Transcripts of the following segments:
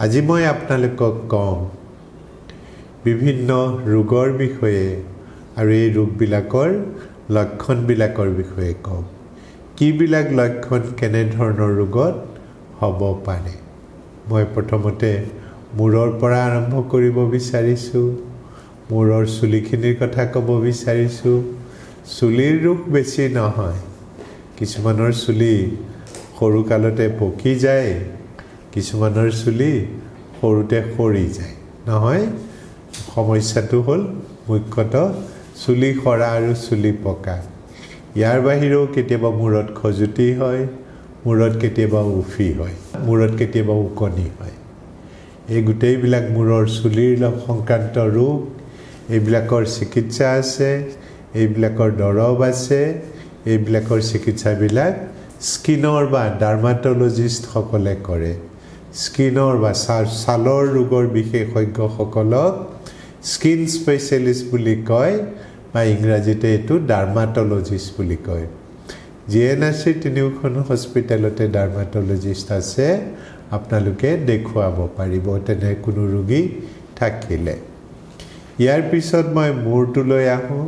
আজি মই আপোনালোকক কম বিভিন্ন ৰোগৰ বিষয়ে আৰু এই ৰোগবিলাকৰ লক্ষণবিলাকৰ বিষয়ে কম। কিবিলাক লক্ষণ কেনে ধৰণৰ ৰোগত হ'ব পাৰে। মই প্ৰথমতে মূৰৰ পৰা আৰম্ভ কৰিব বিচাৰিছোঁ। মূৰৰ চুলিখিনিৰ কথা ক'ব বিচাৰিছোঁ। চুলিৰ ৰোগ বেছি নহয়। কিছুমানৰ চুলি সৰুকালতে পকি যায়, কিছুমানৰ চুলি সৰুতে সৰি যায় নহয়। সমস্যাটো হ'ল মুখ্যতঃ চুলি সৰা আৰু চুলি পকা। ইয়াৰ বাহিৰেও কেতিয়াবা মূৰত খজুতি হয়, মূৰত কেতিয়াবা উফি হয়, মূৰত কেতিয়াবা ওকণি হয়। এই গোটেইবিলাক মূৰৰ চুলিৰ সংক্ৰান্ত ৰোগ। এইবিলাকৰ চিকিৎসা আছে, এইবিলাকৰ দৰৱ আছে। এইবিলাকৰ চিকিৎসাবিলাক স্কিনৰ বা ডাৰ্মাটলজিষ্টসকলে কৰে। স্কিনৰ বা ছালৰ ৰোগৰ বিশেষজ্ঞসকলক স্কিন স্পেচিয়েলিষ্ট বুলি কয় বা ইংৰাজীতে এইটো ডাৰ্মাটলজিষ্ট বুলি কয়। GNRC তিনিওখন হস্পিটেলতে ডাৰ্মাটলজিষ্ট আছে। আপোনালোকে দেখুৱাব পাৰিব তেনে কোনো ৰোগী থাকিলে। ইয়াৰ পিছত মই মূৰটোলৈ আহোঁ।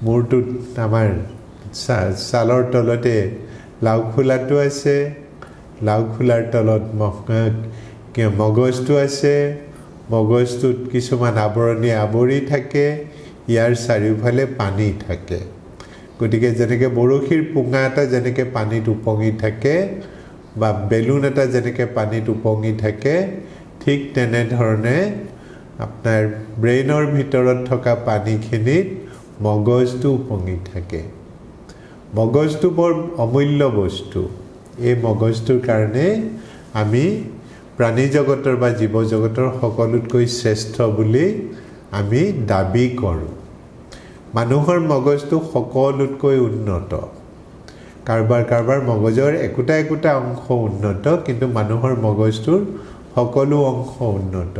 মূৰটোত আমাৰ ছালৰ তলতে লাওখোলাটো আছে। লাওখোলাৰ তলত মগজটো আছে। মগজটোত কিছুমান আৱৰণি আৱৰি থাকে। ইয়াৰ চাৰিওফালে পানী থাকে। গতিকে যেনেকৈ বৰশীৰ পোঙা এটা যেনেকৈ পানীত উপঙি থাকে বা বেলুন এটা যেনেকৈ পানীত উপঙি থাকে, ঠিক তেনেধৰণে আপোনাৰ ব্ৰেইনৰ ভিতৰত থকা পানীখিনিত মগজটো উপঙি থাকে। মগজটো বৰ অমূল্য বস্তু। এই মগজটোৰ কাৰণে আমি প্ৰাণী জগতৰ বা জীৱ জগতৰ সকলোতকৈ শ্ৰেষ্ঠ বুলি আমি দাবী কৰোঁ। মানুহৰ মগজটো সকলোতকৈ উন্নত। কাৰোবাৰ মগজৰ একোটা অংশ উন্নত, কিন্তু মানুহৰ মগজটোৰ সকলো অংশ উন্নত।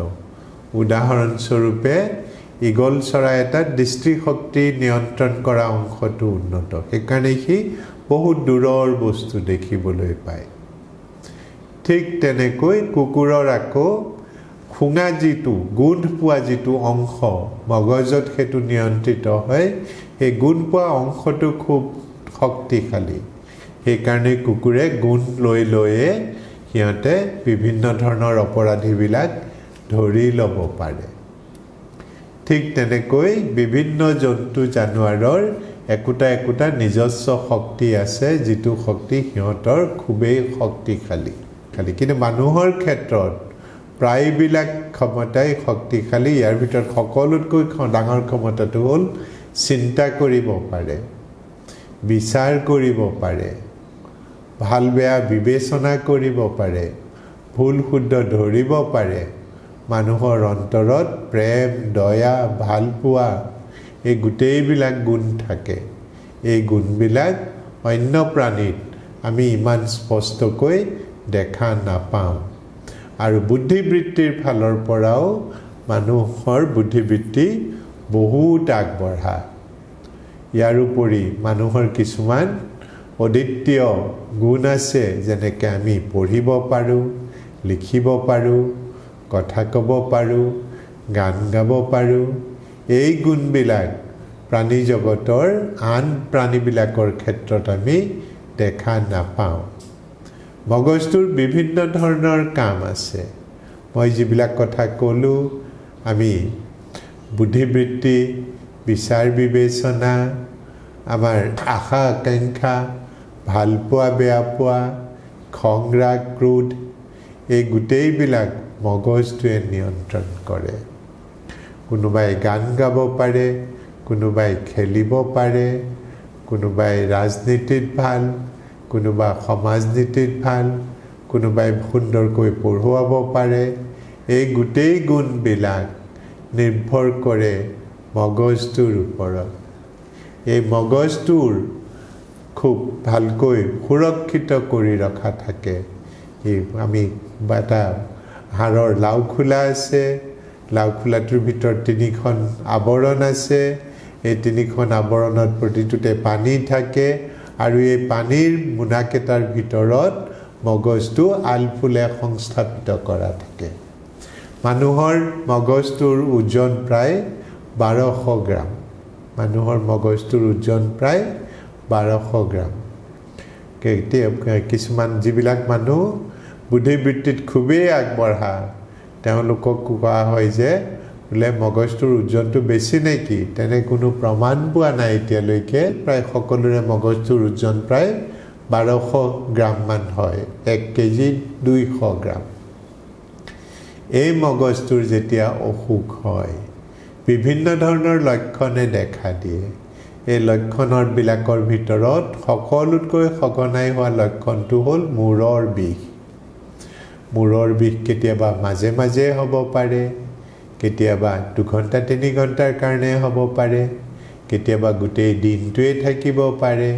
উদাহৰণস্বৰূপে ঈগল চৰাই এটাত দৃষ্টিশক্তি নিয়ন্ত্ৰণ কৰা অংশটো উন্নত। সেইকাৰণে সি বহুত দূৰৰ বস্তু দেখিবলৈ পায়। ঠিক তেনেকৈ কুকুৰৰ আকৌ শুঙা যিটো গোন্ধ পোৱা যিটো অংশ মগজত সেইটো নিয়ন্ত্ৰিত হয়, সেই গোন্ধ পোৱা অংশটো খুব শক্তিশালী। সেইকাৰণে কুকুৰে গোন্ধ লৈয়ে সিহঁতে বিভিন্ন ধৰণৰ অপৰাধীবিলাক ধৰি ল'ব পাৰে। ঠিক তেনেকৈ বিভিন্ন জন্তু জানোৱাৰৰ একোটা নিজস্ব শক্তি আছে, যিটো শক্তি সিহঁতৰ খুবেই শক্তিশালী। কিন্তু মানুহৰ ক্ষেত্ৰত প্ৰায়বিলাক ক্ষমতাই শক্তিশালী। ইয়াৰ ভিতৰত সকলোতকৈ ডাঙৰ ক্ষমতাটো হ'ল চিন্তা কৰিব পাৰে, বিচাৰ কৰিব পাৰে, ভাল বেয়া বিবেচনা কৰিব পাৰে, ভুল শুদ্ধ ধৰিব পাৰে। মানুহৰ অন্তৰত প্ৰেম, দয়া, ভালপোৱা এই গোটেইবিলাক গুণ থাকে। এই গুণবিলাক অন্য প্ৰাণীত আমি ইমান স্পষ্টকৈ দেখা নাপাওঁ। আৰু বুদ্ধিবৃত্তিৰ ফালৰ পৰাও মানুহৰ বুদ্ধিবৃত্তি বহুত আগবঢ়া। ইয়াৰোপৰি মানুহৰ কিছুমান অদ্বিতীয় গুণ আছে, যেনেকৈ আমি পঢ়িব পাৰোঁ, লিখিব পাৰোঁ, কথা ক'ব পাৰোঁ, গান গাব পাৰোঁ। এই গুণবিলাক প্ৰাণী জগতৰ আন প্ৰাণীবিলাকৰ ক্ষেত্ৰত আমি দেখা নাপাওঁ। মগজটোৰ বিভিন্ন ধৰণৰ কাম আছে। মই যিবিলাক কথা ক'লোঁ, আমি বুদ্ধিবৃত্তি, বিচাৰ বিবেচনা, আমাৰ আশা আকাংক্ষা, ভালপোৱা বেয়া পোৱা, খং ৰাগ ক্ৰোধ, এই গোটেইবিলাক মগজটোৱে নিয়ন্ত্ৰণ কৰে। কোনোবাই গান গাব পাৰে, কোনোবাই খেলিব পাৰে, কোনোবাই ৰাজনীতিত ভাল, কোনোবা সমাজনীতিত ভাল, কোনোবাই সুন্দৰকৈ পঢ়ুৱাব পাৰে। এই গোটেই গুণবিলাক নিৰ্ভৰ কৰে মগজটোৰ ওপৰত। এই মগজটোৰ খুব ভালকৈ সুৰক্ষিত কৰি ৰখা থাকে। আমি এটা হাড়ৰ লাওখোলা আছে। লাওখোলাটোৰ ভিতৰত 3খন আৱৰণ আছে। এই 3খন আৱৰণত প্ৰতিটোতে পানী থাকে, আৰু এই পানীৰ মোনাকেইটাৰ ভিতৰত মগজটো আলফুলে সংস্থাপিত কৰা থাকে মানুহৰ মগজটোৰ ওজন প্ৰায় 1200 গ্ৰাম মানুহৰ মগজটোৰ ওজন প্ৰায় 1200 গ্ৰাম কিছুমান যিবিলাক মানুহ বুদ্ধিবৃত্তিত খুবেই আগবঢ়া তেওঁলোকক কোৱা হয় যে বোলে মগজটোৰ ওজনটো বেছি নেকি তেনে কোনো প্ৰমাণ পোৱা নাই এতিয়ালৈকে প্ৰায় সকলোৰে মগজটোৰ ওজন প্ৰায় 1200 গ্ৰাম মান হয় 1 কেজি 200 গ্ৰাম এই মগজটোৰ যেতিয়া অসুখ হয় বিভিন্ন ধৰণৰ লক্ষণে দেখা দিয়ে এই লক্ষণৰ বিলাকৰ ভিতৰত সকলোতকৈ সঘনাই হোৱা লক্ষণটো হ'ল মূৰৰ বিষ কেতিয়াবা মাজে মাজে হ'ব পাৰে কেতিয়াবা 2 ঘণ্টা 3 ঘণ্টাৰ কাৰণে হ'ব পাৰে কেতিয়াবা গোটেই দিনটোৱে থাকিব পাৰে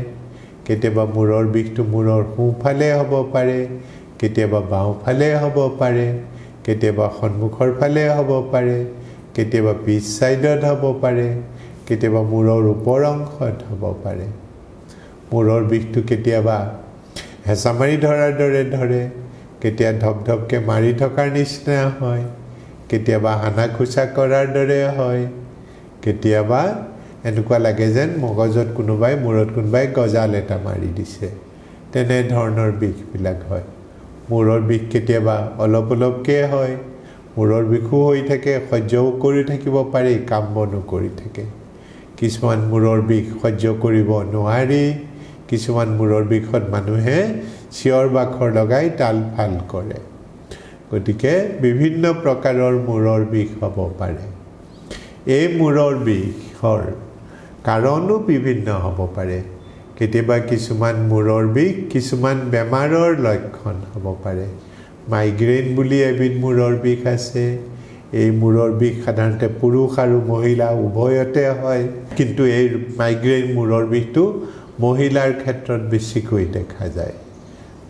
কেতিয়াবা মূৰৰ বিষটো মূৰৰ সোঁফালে হ'ব পাৰে কেতিয়াবা বাওঁফালে হ'ব পাৰে কেতিয়াবা সন্মুখৰ ফালে হ'ব পাৰে কেতিয়াবা পিছ সাইডত হ'ব পাৰে কেতিয়াবা মূৰৰ ওপৰ অংশত হ'ব পাৰে মূৰৰ বিষটো কেতিয়াবা হেঁচা মাৰি ধৰাৰ দৰে ধৰে কেতিয়া ধপধপকে মাৰি থকাৰ নিচিনা হয় কেতিয়াবা হানা খুচা কৰাৰ দৰে হয় কেতিয়াবা এনেকুৱা লাগে যেন মগজত কোনোবাই মূৰত কোনোবাই গজাল এটা মাৰি দিছে তেনে ধৰণৰ বিষবিলাক হয় মূৰৰ বিষ কেতিয়াবা অলপ অলপকে হয় মূৰৰ বিষো হৈ থাকে সহ্যও কৰি থাকিব পাৰি কাম বনো কৰি থাকে কিছুমান মূৰৰ বিষ সহ্য কৰিব নোৱাৰি কিছুমান মূৰৰ বিষত মানুহে চিঞৰ বাখৰ লগাই তাল ফাল কৰে গতিকে বিভিন্ন প্ৰকাৰৰ মূৰৰ বিষ হ'ব পাৰে এই মূৰৰ বিষৰ কাৰণো বিভিন্ন হ'ব পাৰে কেতিয়াবা কিছুমান মূৰৰ বিষ কিছুমান বেমাৰৰ লক্ষণ হ'ব পাৰে মাইগ্ৰেইন বুলি এবিধ মূৰৰ বিষ আছে এই মূৰৰ বিষ সাধাৰণতে পুৰুষ আৰু মহিলা উভয়তে হয় কিন্তু এই মাইগ্ৰেইন মূৰৰ বিষটো মহিলাৰ ক্ষেত্ৰত বেছিকৈ দেখা যায়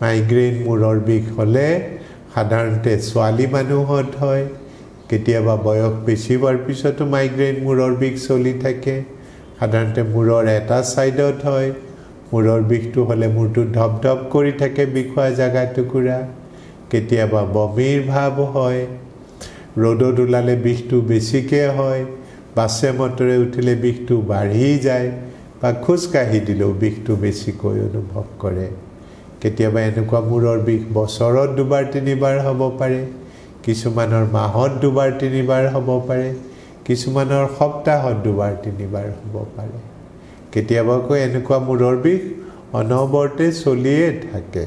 মাইগ্ৰেইন মূৰৰ বিষ হ'লে সাধাৰণতে ছোৱালী মানুহত হয় কেতিয়াবা বয়স বেছি হোৱাৰ পিছতো মাইগ্ৰেইন মূৰৰ বিষ চলি থাকে সাধাৰণতে মূৰৰ এটা সাইডত হয় মূৰৰ বিষটো হ'লে মূৰটো ধপধপ কৰি থাকে বিষোৱা জাগা টুকুৰা কেতিয়াবা বমিৰ ভাৱ হয় ৰ'দত ওলালে বিষটো বেছিকে হয় বাছে মটৰে উঠিলে বিষটো বাঢ়ি যায় বা খোজকাঢ়ি দিলেও বিষটো বেছিকৈ অনুভৱ কৰে কেতিয়াবা এনেকুৱা মূৰৰ বিষ বছৰত 2বাৰ 3বাৰ হ'ব পাৰে কিছুমানৰ মাহত 2বাৰ 3বাৰ হ'ব পাৰে কিছুমানৰ সপ্তাহত 2বাৰ 3বাৰ হ'ব পাৰে কেতিয়াবা কৈ এনেকুৱা মূৰৰ বিষ অনবৰতে চলিয়ে থাকে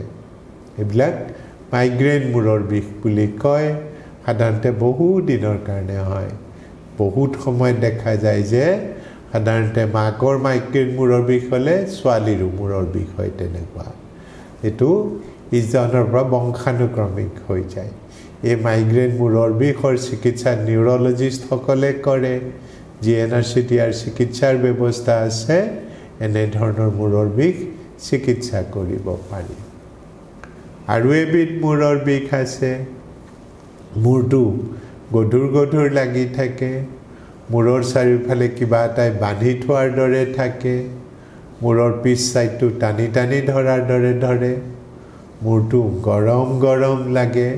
এইবিলাক মাইগ্ৰেইন মূৰৰ বিষ বুলি কয় সাধাৰণতে বহু দিনৰ কাৰণে হয় বহুত সময় দেখা যায় যে সাধাৰণতে মাকৰ মাইগ্ৰেইন মূৰৰ বিষ হ'লে ছোৱালীৰো মূৰৰ বিষ হয় তেনেকুৱা এটো ইজনৰ পৰা বংশানুক্ৰমিক হৈ যায় এই মাইগ্ৰেইন মূৰৰ বিষৰ চিকিৎসা নিউৰলজিষ্ট সকলে কৰে জিএনআৰচিটিৰ চিকিৎসাৰ ব্যৱস্থা আছে এনে ধৰণৰ মূৰৰ বিষ চিকিৎসা কৰিব পাৰি আৰু এবিধ মূৰৰ বিষ আছে মূৰটো গধুৰ লাগি থাকে মূৰৰ চাৰিওফালে কিবা এটাই বান্ধি থোৱাৰ দৰে থাকে মূৰৰ পিছ সাইডটো টানি ধৰাৰ দৰে ধৰে মূৰটো গৰম লাগে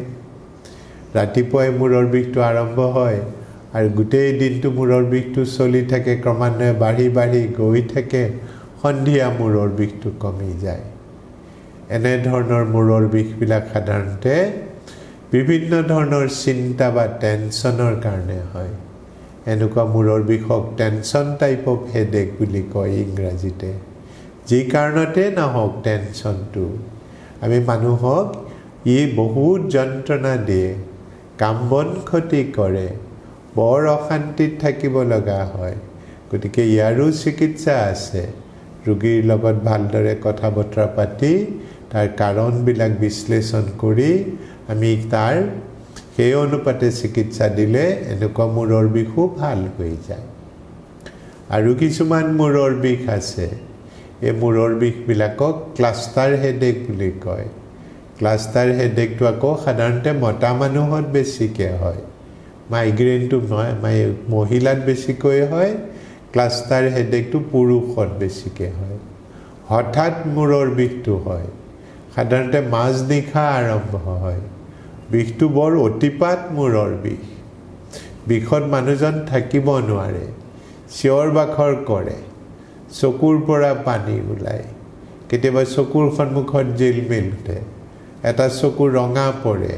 ৰাতিপুৱাই মূৰৰ বিষটো আৰম্ভ হয় আৰু গোটেই দিনটো মূৰৰ বিষটো চলি থাকে ক্ৰমান্বয়ে বাঢ়ি গৈ থাকে সন্ধিয়া মূৰৰ বিষটো কমি যায় এনে ধৰণৰ মূৰৰ বিষবিলাক সাধাৰণতে বিভিন্ন ধৰণৰ চিন্তা বা টেনচনৰ কাৰণে হয় এনেকুৱা মূৰৰ বিষক টেনচন টাইপ অফ হেডেক বুলি কয় ইংৰাজীতে যি কাৰণতে নহওক টেনচনটো আমি মানুহক বহুত যন্ত্ৰণা দিয়ে কাম বন ক্ষতি কৰে বৰ অশান্তিত থাকিব লগা হয় গতিকে ইয়াৰো চিকিৎসা আছে ৰোগীৰ লগত ভালদৰে কথা বতৰা পাতি তাৰ কাৰণবিলাক বিশ্লেষণ কৰি আমি তাৰ সেই অনুপাতে চিকিৎসা দিলে এনেকুৱা মূৰৰ বিষো ভাল হৈ যায় আৰু কিছুমান মূৰৰ বিষ আছে এই মূৰৰ বিষবিলাকক ক্লাষ্টাৰ হেডেক বুলি কয় ক্লাষ্টাৰ হেডেকটো আকৌ সাধাৰণতে মতা মানুহত বেছিকৈ হয় মাইগ্ৰেইনটো মহিলাত বেছিকৈ হয় ক্লাষ্টাৰ হেডেকটো পুৰুষত বেছিকৈ হয় হঠাৎ মূৰৰ বিষটো হয় সাধাৰণতে মাজনিশা আৰম্ভ হয় বিষটো বৰ অতিপাত মূৰৰ বিষ বিষত মানুহজন থাকিব নোৱাৰে চিঞৰ বাখৰ কৰে চকুৰ পৰা পানী ওলায় কেতিয়াবা চকুৰ সন্মুখত জিলমিল উঠে এটা চকু ৰঙা পৰে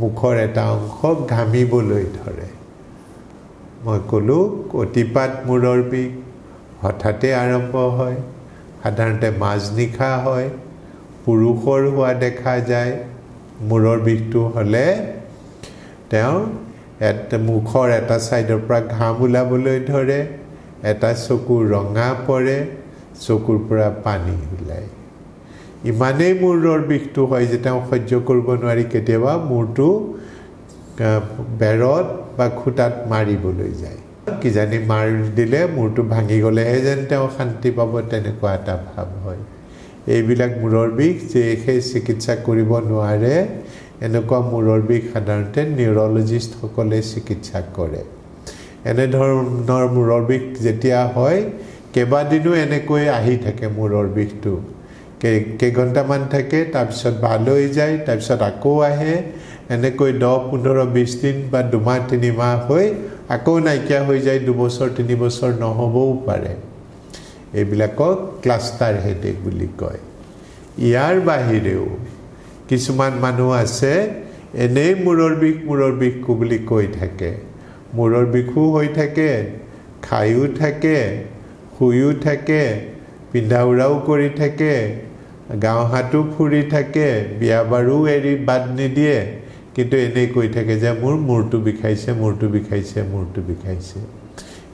মুখৰ এটা অংশ ঘামিবলৈ ধৰে মই ক'লো অতিপাত মূৰৰ বিষ হঠাতে আৰম্ভ হয় সাধাৰণতে মাজনিশা হয় পুৰুষৰ হোৱা দেখা যায় মূৰৰ বিষটো হ'লে তেওঁ মুখৰ এটা ছাইডৰ পৰা ঘাম ওলাবলৈ ধৰে এটা চকু ৰঙা পৰে চকুৰ পৰা পানী ওলায় ইমানেই মূৰৰ বিষটো হয় যে তেওঁ সহ্য কৰিব নোৱাৰি কেতিয়াবা মূৰটো বেৰত বা খুটাত মাৰিবলৈ যায় কিজানি মাৰ দিলে মূৰটো ভাঙি গ'লেহে যেন তেওঁ শান্তি পাব তেনেকুৱা এটা ভাৱ হয় এইবিলাক মূৰৰ বিষ যে সেই চিকিৎসা কৰিব নোৱাৰে এনেকুৱা মূৰৰ বিষ সাধাৰণতে নিউৰলজিষ্টসকলে চিকিৎসা কৰে এনেধৰণৰ মূৰৰ বিষ যেতিয়া হয় কেইবাদিনো এনেকৈ আহি থাকে মূৰৰ বিষটো কেইঘণ্টামান থাকে তাৰপিছত ভাল হৈ যায় তাৰপিছত আকৌ আহে এনেকৈ 10-15-20 দিন বা 2-3 মাহ হৈ আকৌ নাইকিয়া হৈ যায় 2 বছৰ 3 বছৰ নহ'বও পাৰে এইবিলাকক ক্লাষ্টাৰ হেডেক বুলি কয় ইয়াৰ বাহিৰেও কিছুমান মানুহ আছে এনেই মূৰৰ বিষ বুলি কৈ থাকে মূৰৰ বিষো হৈ থাকে খায়ো থাকে শুয়ো থাকে পিন্ধা উৰাও কৰি থাকে গাঁও হাতো ফুৰি থাকে বিয়া বাৰু এৰি বাদ নিদিয়ে কিন্তু এনেই কৈ থাকে যে মোৰ মূৰটো বিষাইছে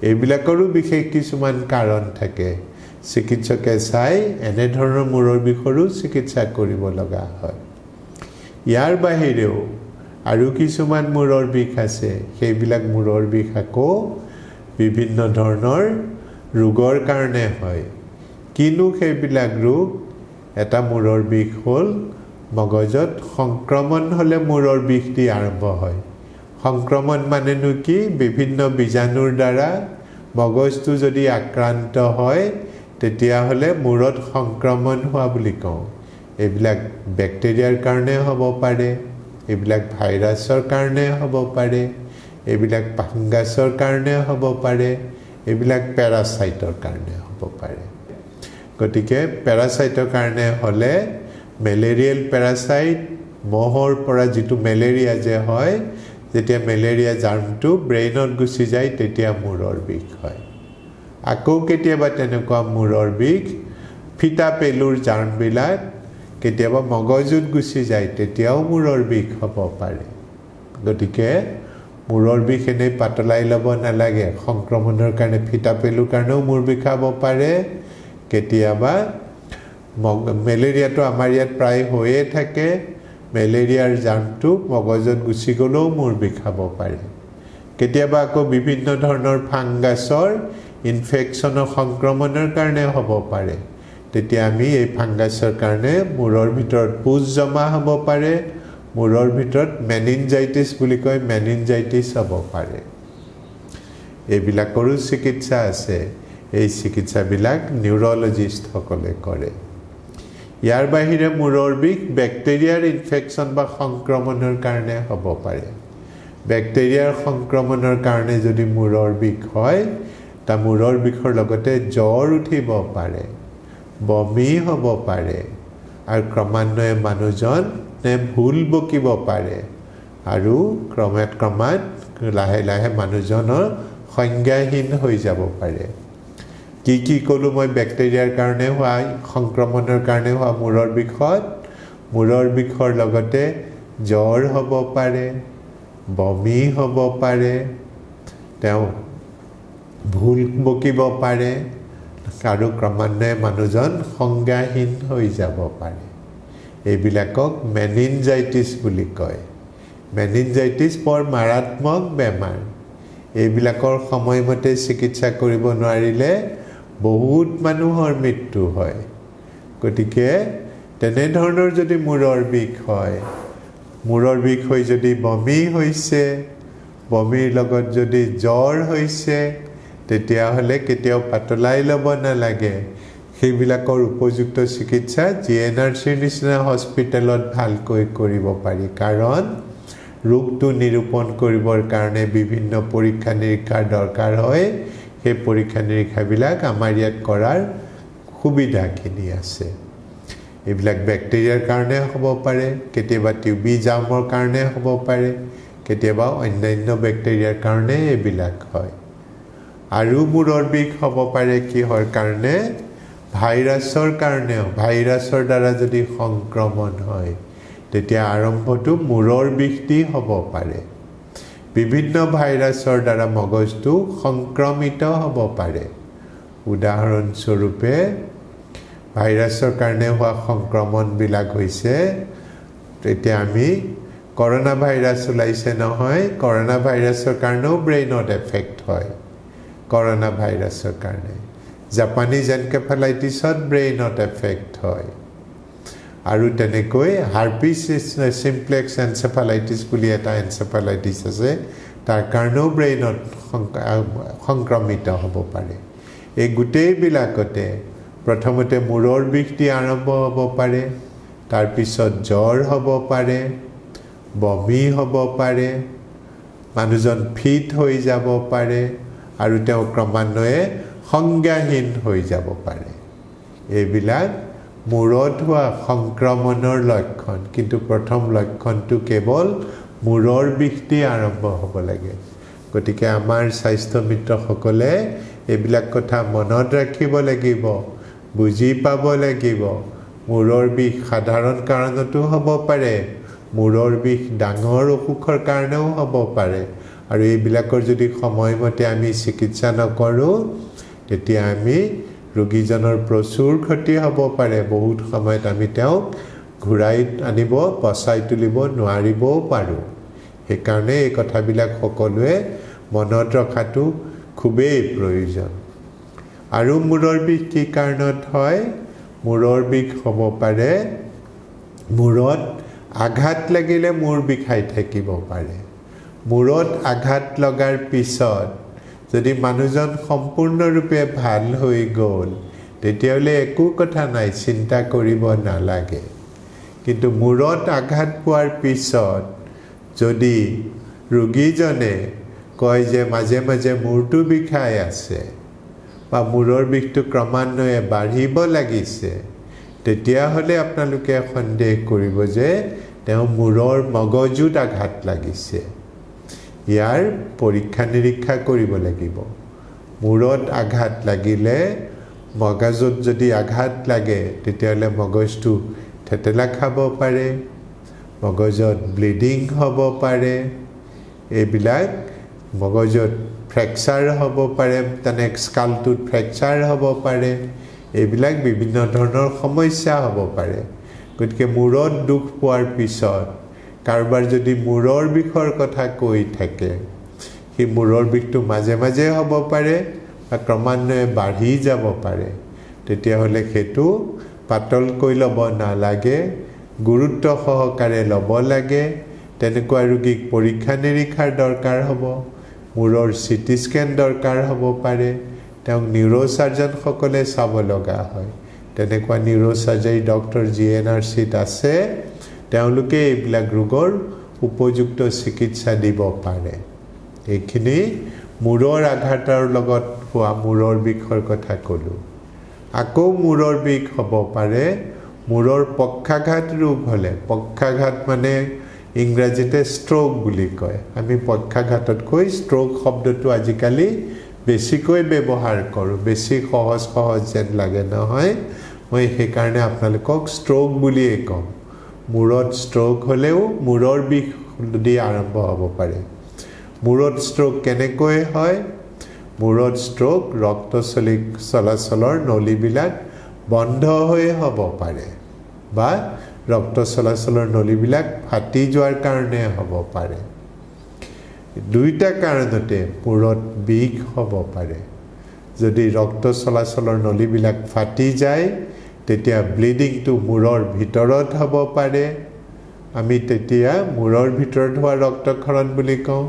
এইবিলাকৰো বিশেষ কিছুমান কাৰণ থাকে চিকিৎসকে চাই এনেধৰণৰ মূৰৰ বিষৰো চিকিৎসা কৰিব লগা হয় ইয়াৰ বাহিৰেও আৰু কিছুমান মূৰৰ বিষ আছে সেইবিলাক মূৰৰ বিষ আকৌ বিভিন্ন ধৰণৰ ৰোগৰ কাৰণে হয় কিনো সেইবিলাক ৰোগ এটা মূৰৰ বিষ হ'ল মগজত সংক্ৰমণ হ'লে মূৰৰ বিষ দি আৰম্ভ হয় সংক্ৰমণ মানেনো কি বিভিন্ন বীজাণুৰ দ্বাৰা মগজটো যদি আক্ৰান্ত হয় তেতিয়াহ'লে মূৰত সংক্ৰমণ হোৱা বুলি কওঁ এইবিলাক বেক্টেৰিয়াৰ কাৰণে হ'ব পাৰে এইবিলাক ভাইৰাছৰ কাৰণে হ'ব পাৰে এইবিলাক ফাংগাছৰ কাৰণে হ'ব পাৰে এইবিলাক পেৰাচাইটৰ কাৰণে হ'ব পাৰে গতিকে পেৰাচাইটৰ কাৰণে হ'লে মেলেৰিয়েল পেৰাচাইট মহৰ পৰা যিটো মেলেৰিয়া যে হয় যেতিয়া মেলেৰিয়া জাৰ্মটো ব্ৰেইনত গুচি যায় তেতিয়া মূৰৰ বিষ হয় আকৌ কেতিয়াবা তেনেকুৱা মূৰৰ বিষ ফিটা পেলুৰ জাৰ্মবিলাক কেতিয়াবা মগজুত গুচি যায় তেতিয়াও মূৰৰ বিষ হ'ব পাৰে গতিকে মূৰৰ বিষ এনেই পাতলাই ল'ব নালাগে সংক্ৰমণৰ কাৰণে ফিটা পেলুৰ কাৰণেও মূৰ বিষাব পাৰে কেতিয়াবা মেলেৰিয়াটো আমাৰ ইয়াত প্ৰায় হৈয়ে থাকে মেলেৰিয়াৰ জাৰ্মটো মগজত গুচি গ'লেও মূৰ বিষাব পাৰে কেতিয়াবা আকৌ বিভিন্ন ধৰণৰ ফাংগাছৰ ইনফেকশ্যনৰ সংক্ৰমণৰ কাৰণে হ'ব পাৰে তেতিয়া আমি এই ফাংগাছৰ কাৰণে মূৰৰ ভিতৰত পুজ জমা হ'ব পাৰে মূৰৰ ভিতৰত মেনিনজাইটিছ বুলি কয় মেনিনজাইটিছ হ'ব পাৰে এইবিলাকৰো চিকিৎসা আছে এই চিকিৎসাবিলাক নিউৰলজিষ্টসকলে কৰে ইয়াৰ বাহিৰে মূৰৰ বিষ বেক্টেৰিয়াৰ ইনফেকশ্যন বা সংক্ৰমণৰ কাৰণে হ'ব পাৰে বেক্টেৰিয়াৰ সংক্ৰমণৰ কাৰণে যদি মূৰৰ বিষ হয় তা মূৰৰ বিষৰ লগতে জ্বৰ উঠিব পাৰে বমি হ'ব পাৰে আৰু ক্ৰমান্বয়ে মানুহজনে ভুল বকিব পাৰে আৰু ক্ৰমাৎ লাহে লাহে মানুহজনৰ সংজ্ঞাহীন হৈ যাব পাৰে কি ক'লো মই বেক্টেৰিয়াৰ কাৰণে হোৱা সংক্ৰমণৰ কাৰণে হোৱা মূৰৰ বিষৰ লগতে জ্বৰ হ'ব পাৰে বমি হ'ব পাৰে তেওঁ ভুল বকিব পাৰে আৰু ক্ৰমান্বয়ে মানুহজন সংজ্ঞাহীন হৈ যাব পাৰে এইবিলাকক মেনিনজাইটিছ বুলি কয় মেনিনজাইটিছ বৰ মাৰাত্মক বেমাৰ এইবিলাকৰ সময়মতে চিকিৎসা কৰিব নোৱাৰিলে বহুত মানুহৰ মৃত্যু হয় গতিকে তেনেধৰণৰ যদি মূৰৰ বিষ হয় মূৰৰ বিষ হৈ যদি বমি হৈছে বমিৰ লগত যদি জ্বৰ হৈছে তেতিয়াহ'লে কেতিয়াও পাতলাই ল'ব নালাগে সেইবিলাকৰ উপযুক্ত চিকিৎসা জিএনআৰচিৰ নিচিনা হস্পিটেলত ভালকৈ কৰিব পাৰি কাৰণ ৰোগটো নিৰূপণ কৰিবৰ কাৰণে বিভিন্ন পৰীক্ষা নিৰীক্ষাৰ দৰকাৰ হয় সেই পৰীক্ষা নিৰীক্ষাবিলাক আমাৰ ইয়াত কৰাৰ সুবিধাখিনি আছে এইবিলাক ব্যাক্টেৰিয়াৰ কাৰণে হ'ব পাৰে কেতিয়াবা টিবি জামৰ কাৰণে হ'ব পাৰে কেতিয়াবা অন্যান্য ব্যাক্টেৰিয়াৰ কাৰণে এইবিলাক হয় আৰু মূৰৰ বিষ হ'ব পাৰে কিহৰ কাৰণে ভাইৰাছৰ কাৰণেও ভাইৰাছৰ দ্বাৰা যদি সংক্ৰমণ হয় তেতিয়া আৰম্ভটো মূৰৰ বিষ দি হ'ব পাৰে বিভিন্ন ভাইৰাছৰ দ্বাৰা মগজটো সংক্ৰমিত হ'ব পাৰে উদাহৰণ স্বৰূপে ভাইৰাছৰ কাৰণে হোৱা সংক্ৰমণবিলাক হৈছে তেতিয়া আমি কৰোনা ভাইৰাছ ওলাইছে নহয় কৰোনা ভাইৰাছৰ কাৰণেও ব্ৰেইনত এফেক্ট হয় কৰোনা ভাইৰাছৰ কাৰণে জাপানীজ এনকেফেলাইটিছত ব্ৰেইনত এফেক্ট হয় আৰু তেনেকৈ হাৰ্পিছ চিম্প্লেক্স এনচেফালাইটিছ বুলি এটা এনচেফালাইটিছ আছে তাৰ কাৰণেও ব্ৰেইনত সংক্ৰমিত হ'ব পাৰে এই গোটেইবিলাকতে প্ৰথমতে মূৰৰ বিষ দি আৰম্ভ হ'ব পাৰে তাৰপিছত জ্বৰ হ'ব পাৰে বমি হ'ব পাৰে মানুহজন ফিট হৈ যাব পাৰে আৰু তেওঁ ক্ৰমান্বয়ে সংজ্ঞাহীন হৈ যাব পাৰে এইবিলাক মূৰত হোৱা সংক্ৰমণৰ লক্ষণ কিন্তু প্ৰথম লক্ষণটো কেৱল মূৰৰ বিষ দি আৰম্ভ হ'ব লাগে গতিকে আমাৰ স্বাস্থ্য মিত্ৰসকলে এইবিলাক কথা মনত ৰাখিব লাগিব বুজি পাব লাগিব মূৰৰ বিষ সাধাৰণ কাৰণতো হ'ব পাৰে মূৰৰ বিষ ডাঙৰ অসুখৰ কাৰণেও হ'ব পাৰে আৰু এইবিলাকৰ যদি সময়মতে আমি চিকিৎসা নকৰোঁ তেতিয়া আমি ৰোগীজনৰ প্ৰচুৰ ক্ষতি হ'ব পাৰে বহুত সময়ত আমি তেওঁক ঘূৰাই আনিব বচাই তুলিব নোৱাৰিবও পাৰোঁ সেইকাৰণে এই কথাবিলাক সকলোৱে মনত ৰখাটো খুবেই প্ৰয়োজন আৰু মূৰৰ বিষ কি কাৰণত হয় মূৰৰ বিষ হ'ব পাৰে মূৰত আঘাত লাগিলে মূৰ বিষাই থাকিব পাৰে মূৰত আঘাত লগাৰ পিছত যদি মানুহজন সম্পূৰ্ণৰূপে ভাল হৈ গ'ল তেতিয়াহ'লে একো কথা নাই চিন্তা কৰিব নালাগে কিন্তু মূৰত আঘাত পোৱাৰ পিছত যদি ৰোগীজনে কয় যে মাজে মাজে মূৰটো বিষাই আছে বা মূৰৰ বিষটো ক্ৰমান্বয়ে বাঢ়িব লাগিছে তেতিয়াহ'লে আপোনালোকে সন্দেহ কৰিব যে তেওঁ মূৰৰ মগজুত আঘাত লাগিছে ইয়াৰ পৰীক্ষা নিৰীক্ষা কৰিব লাগিব মূৰত আঘাত লাগিলে মগজুত যদি আঘাত লাগে তেতিয়াহ'লে মগজটো থেতেলা খাব পাৰে মগজত ব্লিডিং হ'ব পাৰে এইবিলাক মগজত ফ্ৰেকচাৰ হ'ব পাৰে তেনে স্কালটোত ফ্ৰেকচাৰ হ'ব পাৰে এইবিলাক বিভিন্ন ধৰণৰ সমস্যা হ'ব পাৰে গতিকে মূৰত দুখ পোৱাৰ পিছত কাৰোবাৰ যদি মূৰৰ বিষৰ কথা কৈ থাকে সেই মূৰৰ বিষটো মাজে মাজে হ'ব পাৰে বা ক্ৰমান্বয়ে বাঢ়ি যাব পাৰে তেতিয়াহ'লে সেইটো পাতলকৈ ল'ব নালাগে গুৰুত্ব সহকাৰে ল'ব লাগে তেনেকুৱা ৰোগীক পৰীক্ষা নিৰীক্ষাৰ দৰকাৰ হ'ব মূৰৰ চিটি স্কেন দৰকাৰ হ'ব পাৰে তেওঁক নিউৰোচাৰ্জনসকলে চাব লগা হয় তেনেকুৱা নিউৰোচাৰ্জাৰী ডক্টৰ জিএনআৰচিত আছে তেওঁলোকে এইবিলাক ৰোগৰ উপযুক্ত চিকিৎসা দিব পাৰে এইখিনি মূৰৰ আঘাতৰ লগত হোৱা মূৰৰ বিষৰ কথা ক'লোঁ আকৌ মূৰৰ বিষ হ'ব পাৰে মূৰৰ পক্ষাঘাত ৰোগ হ'লে পক্ষাঘাত মানে ইংৰাজীতে ষ্ট্ৰোক বুলি কয় আমি পক্ষাঘাততকৈ ষ্ট্ৰোক শব্দটো আজিকালি বেছিকৈ ব্যৱহাৰ কৰোঁ বেছি সহজ যেন লাগে নহয় মই সেইকাৰণে আপোনালোকক ষ্ট্ৰোক বুলিয়ে কওঁ মূৰত ষ্ট্ৰোক হ'লেও মূৰৰ বিষ দি আৰম্ভ হ'ব পাৰে মূৰত ষ্ট্ৰোক কেনেকৈ হয় মূৰত ষ্ট্ৰোক ৰক্ত চলাচলৰ নলীবিলাক বন্ধ হৈ হ'ব পাৰে বা ৰক্ত চলাচলৰ নলীবিলাক ফাটি যোৱাৰ কাৰণে হ'ব পাৰে দুইটা কাৰণতে মূৰত বিষ হ'ব পাৰে যদি ৰক্ত চলাচলৰ নলীবিলাক ফাটি যায় তেতিয়া ব্লিডিংটো মূৰৰ ভিতৰত হ'ব পাৰে আমি তেতিয়া মূৰৰ ভিতৰত হোৱা ৰক্তক্ষৰণ বুলি কওঁ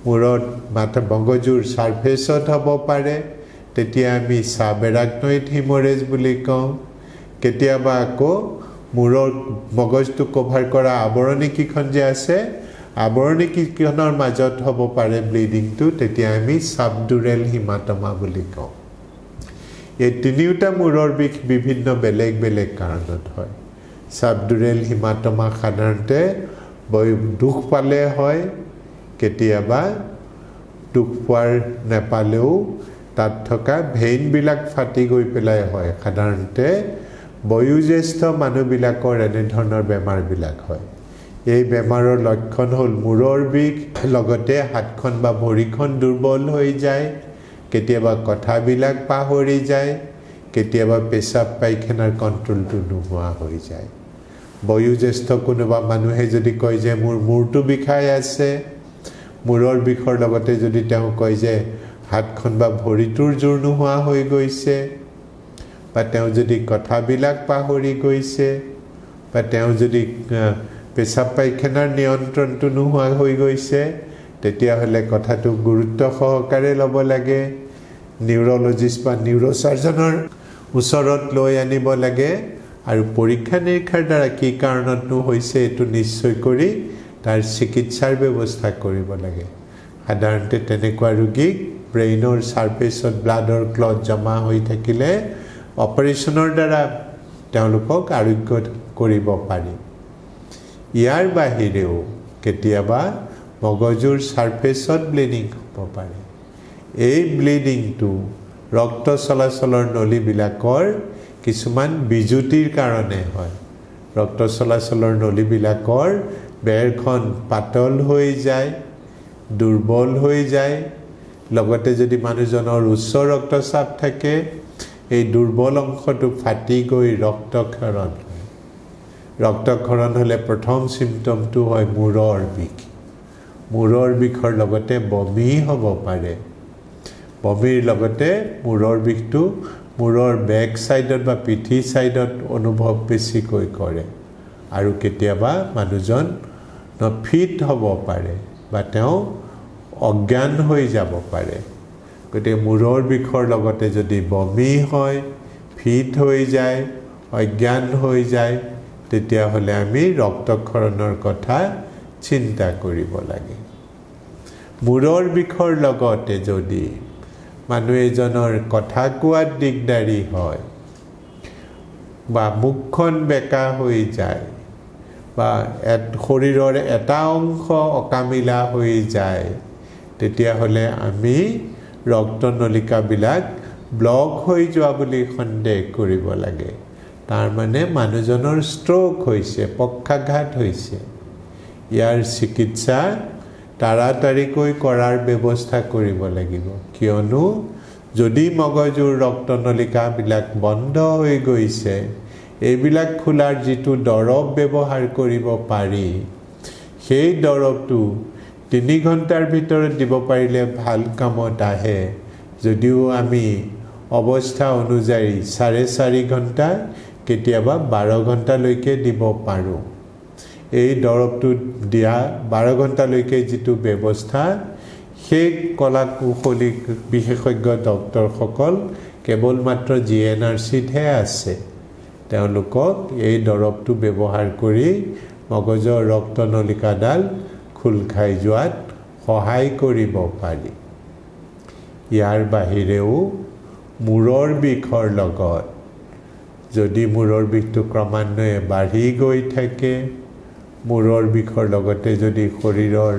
মূৰত মগজুৰ ছাৰ্ফেচত হ'ব পাৰে তেতিয়া আমি সাবএৰাকনয়েড হিমৰেজ বুলি কওঁ কেতিয়াবা আকৌ মূৰৰ মগজটো কভাৰ কৰা আৱৰণী কিখন যে আছে আৱৰণী কিখনৰ মাজত হ'ব পাৰে ব্লিডিংটো তেতিয়া আমি সাবডুৰেল হিমাটমা বুলি কওঁ এই তিনিটা মূৰৰ বিষ বিভিন্ন বেলেগ বেলেগ কাৰণত হয় সাবডুৰেল হিমাটমা সাধাৰণতে দুখ পালে হয় কেতিয়াবা দুখ পোৱাৰ নেপালেও তাত থকা ভেইনবিলাক ফাটি গৈ পেলাই হয় সাধাৰণতে বয়োজ্যেষ্ঠ মানুহবিলাকৰ এনে ধৰণৰ বেমাৰবিলাক হয় এই বেমাৰৰ লক্ষণ হ'ল মূৰৰ বিষ লগতে হাতখন বা ভৰিখন দুৰ্বল হৈ যায় কেতিয়াবা কথাবিলাক পাহৰি যায় কেতিয়াবা পেচাব পায়খানাৰ কন্ট্ৰলটো নোহোৱা হৈ যায় বয়োজ্যেষ্ঠ কোনোবা মানুহে যদি কয় যে মোৰ মূৰটো বিষাই আছে মূৰৰ বিষৰ লগতে যদি তেওঁ কয় যে হাতখন বা ভৰিটোৰ জোৰ নোহোৱা হৈ গৈছে বা তেওঁ যদি কথাবিলাক পাহৰি গৈছে বা তেওঁ যদি পেচাব পায়খানাৰ নিয়ন্ত্ৰণটো নোহোৱা হৈ গৈছে তেতিয়াহ'লে কথাটো গুৰুত্ব সহকাৰে ল'ব লাগে নিউৰলজিষ্ট বা নিউৰ'চাৰ্জনৰ ওচৰত লৈ আনিব লাগে আৰু পৰীক্ষা নিৰীক্ষাৰ দ্বাৰা কি কাৰণতনো হৈছে এইটো নিশ্চয় কৰি তাৰ চিকিৎসাৰ ব্যৱস্থা কৰিব লাগে সাধাৰণতে তেনেকুৱা ৰোগীক ব্ৰেইনৰ সাৰফেচত ব্লাডৰ ক্লট জমা হৈ থাকিলে অপাৰেশ্যনৰ দ্বাৰা তেওঁলোকক আৰোগ্য কৰিব পাৰি ইয়াৰ বাহিৰেও কেতিয়াবা মগজুৰ সাৰফেচত ব্লিডিং হ'ব পাৰে এই ব্লিডিংটো ৰক্ত চলাচলৰ নলীবিলাকৰ কিছুমান বিজুতিৰ কাৰণে হয় ৰক্ত চলাচলৰ নলীবিলাকৰ বেৰখন পাতল হৈ যায় দুৰ্বল হৈ যায় লগতে যদি মানুহজনৰ উচ্চ ৰক্তচাপ থাকে এই দুৰ্বল অংশটো ফাটি গৈ ৰক্তক্ষৰণ হয় ৰক্তক্ষৰণ হ'লে প্ৰথম সিম্পটমটো হয় মূৰৰ বিষৰ লগতে বমি হ'ব পাৰে বমিৰ লগতে মূৰৰ বিষটো মূৰৰ বেক সাইডত বা পিঠি সাইডত অনুভৱ বেছিকৈ কৰে আৰু কেতিয়াবা মানুহজন ফিট হ'ব পাৰে বা তেওঁ অজ্ঞান হৈ যাব পাৰে গতিকে মূৰৰ বিষৰ লগতে যদি বমি হয় ফিট হৈ যায় অজ্ঞান হৈ যায় তেতিয়াহ'লে আমি ৰক্তক্ষৰণৰ কথা চিন্তা কৰিব লাগে মূৰৰ বিষৰ লগতে যদি মানুহ এজনৰ কথা কোৱাত দিগদাৰি হয় বা মুখখন বেকা হৈ যায় বা শৰীৰৰ এটা অংশ অকামিলা হৈ যায় তেতিয়াহ'লে আমি ৰক্তনলিকাবিলাক ব্লক হৈ যোৱা বুলি সন্দেহ কৰিব লাগে তাৰ মানে মানুহজনৰ ষ্ট্ৰোক হৈছে পক্ষাঘাত হৈছে ইয়াৰ চিকিৎসা তাড়াতাড়িকৈ কৰাৰ ব্যৱস্থা কৰিব লাগিব কিয়নো যদি মগজুৰ ৰক্তনলিকাবিলাক বন্ধ হৈ গৈছে এইবিলাক খোলাৰ যিটো দৰৱ ব্যৱহাৰ কৰিব পাৰি সেই দৰৱটো 3 ঘণ্টাৰ ভিতৰত দিব পাৰিলে ভাল কামত আহে যদিও আমি অৱস্থা অনুযায়ী 4.5 ঘণ্টা কেতিয়াবা 12 ঘণ্টালৈকে দিব পাৰোঁ এই দৰৱটো দিয়া 12 ঘণ্টালৈকে যিটো ব্যৱস্থা সেই কলা কুশলী বিশেষজ্ঞ ডক্টৰসকল কেৱল মাত্ৰ GNRCতহে আছে তেওঁলোকক এই দৰৱটো ব্যৱহাৰ কৰি মগজৰ ৰক্তনলিকাডাল খোল খাই যোৱাত সহায় কৰিব পাৰি ইয়াৰ বাহিৰেও মূৰৰ বিষৰ লগত যদি মূৰৰ বিষটো ক্ৰমান্বয়ে বাঢ়ি গৈ থাকে মূৰৰ বিষৰ লগতে যদি শৰীৰৰ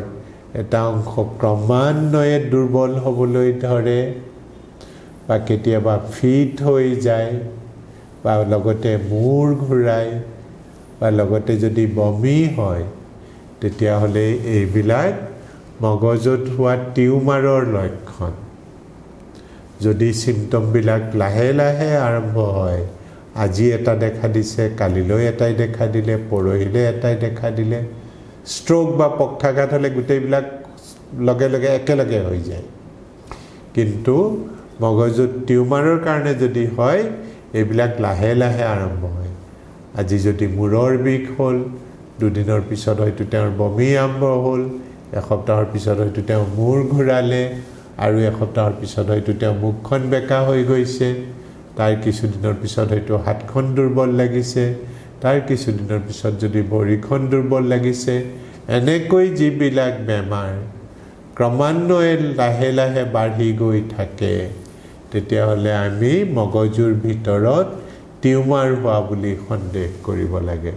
এটা অংশ ক্ৰমান্বয়ে দুৰ্বল হ'বলৈ ধৰে বা কেতিয়াবা ফিট হৈ যায় বা লগতে মূৰ ঘূৰাই বা লগতে যদি বমি হয় তেতিয়াহ'লে এইবিলাক মগজুত হোৱা টিউমাৰৰ লক্ষণ যদি সিম্পটমবিলাক লাহে লাহে আৰম্ভ হয় আজি এটা দেখা দিছে কালিলৈ এটাই দেখা দিলে পৰহিলৈ এটাই দেখা দিলে ষ্ট্ৰোক বা পক্ষাঘাত হ'লে গোটেইবিলাক লগে লগে একেলগে হৈ যায় কিন্তু মগজুত টিউমাৰৰ কাৰণে যদি হয় এইবিলাক লাহে লাহে আৰম্ভ হয় আজি যদি মূৰৰ বিষ হ'ল দুদিনৰ পিছত হয়তো তেওঁৰ বমি আৰম্ভ হ'ল এসপ্তাহৰ পিছত হয়তো তেওঁ মূৰ ঘূৰালে আৰু এসপ্তাহৰ পিছত হয়তো তেওঁ মুখখন বেকা হৈ গৈছে তাৰ কিছুদিনৰ পিছত হয়তো হাতখন দুৰ্বল লাগিছে তাৰ কিছুদিনৰ পিছত যদি ভৰিখন দুৰ্বল লাগিছে এনেকৈ যিবিলাক বেমাৰ ক্ৰমান্বয়ে লাহে লাহে বাঢ়ি গৈ থাকে তেতিয়াহ'লে আমি মগজুৰ ভিতৰত টিউমাৰ হোৱা বুলি সন্দেহ কৰিব লাগে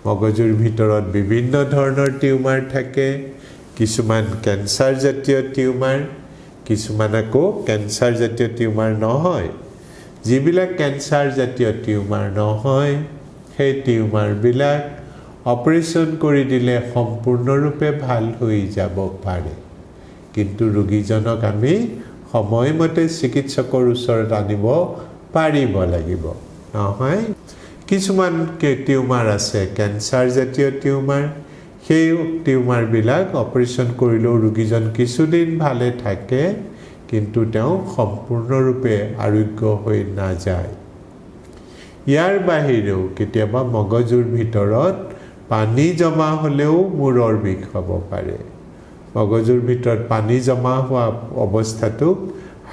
মগজুৰ ভিতৰত বিভিন্ন ধৰণৰ টিউমাৰ থাকে কিছুমান কেন্সাৰ জাতীয় টিউমাৰ কিছুমান আকৌ কেন্সাৰ জাতীয় টিউমাৰ নহয় যিবিলাক কেন্সাৰ জাতীয় টিউমাৰ নহয় সেই টিউমাৰবিলাক অপাৰেশ্যন কৰি দিলে সম্পূৰ্ণৰূপে ভাল হৈ যাব পাৰে কিন্তু ৰোগীজনক আমি সময়মতে চিকিৎসকৰ ওচৰত আনিব পাৰিব লাগিব নহয় কিছুমান টিউমাৰ আছে কেন্সাৰ জাতীয় টিউমাৰ সেই টিউমাৰবিলাক অপাৰেশ্যন কৰিলেও ৰোগীজন কিছুদিন ভালে থাকে কিন্তু তেওঁ সম্পূৰ্ণৰূপে আৰোগ্য হৈ নাযায় ইয়াৰ বাহিৰেও কেতিয়াবা মগজুৰ ভিতৰত পানী জমা হ'লেও মূৰৰ বিষ হ'ব পাৰে মগজুৰ ভিতৰত পানী জমা হোৱা অৱস্থাটোক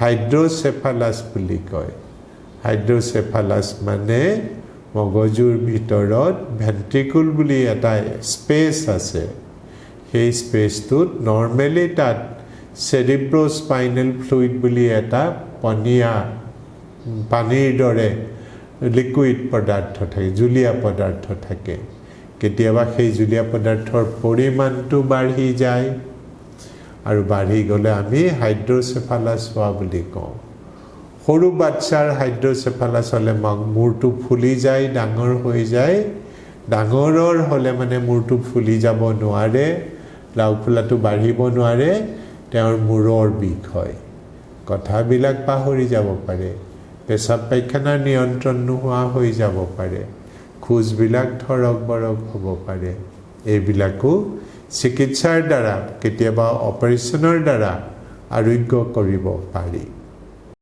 হাইড্ৰ'চেফালাছ বুলি কয় হাইড্ৰ'চেফালাছ মানে মগজুৰ ভিতৰত ভেন্ট্ৰিকুল বুলি এটা স্পেচ আছে সেই স্পেচটোত নৰ্মেলি তাত চেৰিব্ৰোস্পাইনেল ফ্লুইড বুলি এটা পনীয়া পানীৰ দৰে লিকুইড পদাৰ্থ থাকে জুলীয়া পদাৰ্থ থাকে কেতিয়াবা সেই জুলীয়া পদাৰ্থৰ পৰিমাণটো বাঢ়ি যায় আৰু বাঢ়ি গ'লে আমি হাইড্ৰ'চেফালাছ হোৱা বুলি কওঁ সৰু বাচ্চাৰ হাইড্ৰ'চেফালাছ হ'লে মূৰটো ফুলি যায় ডাঙৰ হৈ যায় ডাঙৰৰ হ'লে মানে মূৰটো ফুলি যাব নোৱাৰে লাও ফুলাটো বাঢ়িব নোৱাৰে তেওঁৰ মূৰৰ বিষ হয় কথাবিলাক পাহৰি যাব পাৰে পেচাব পায়খানাৰ নিয়ন্ত্ৰণ নোহোৱা হৈ যাব পাৰে খোজবিলাক ধৰক বৰক হ'ব পাৰে এইবিলাকো চিকিৎসাৰ দ্বাৰা কেতিয়াবা অপাৰেশ্যনৰ দ্বাৰা আৰোগ্য কৰিব পাৰি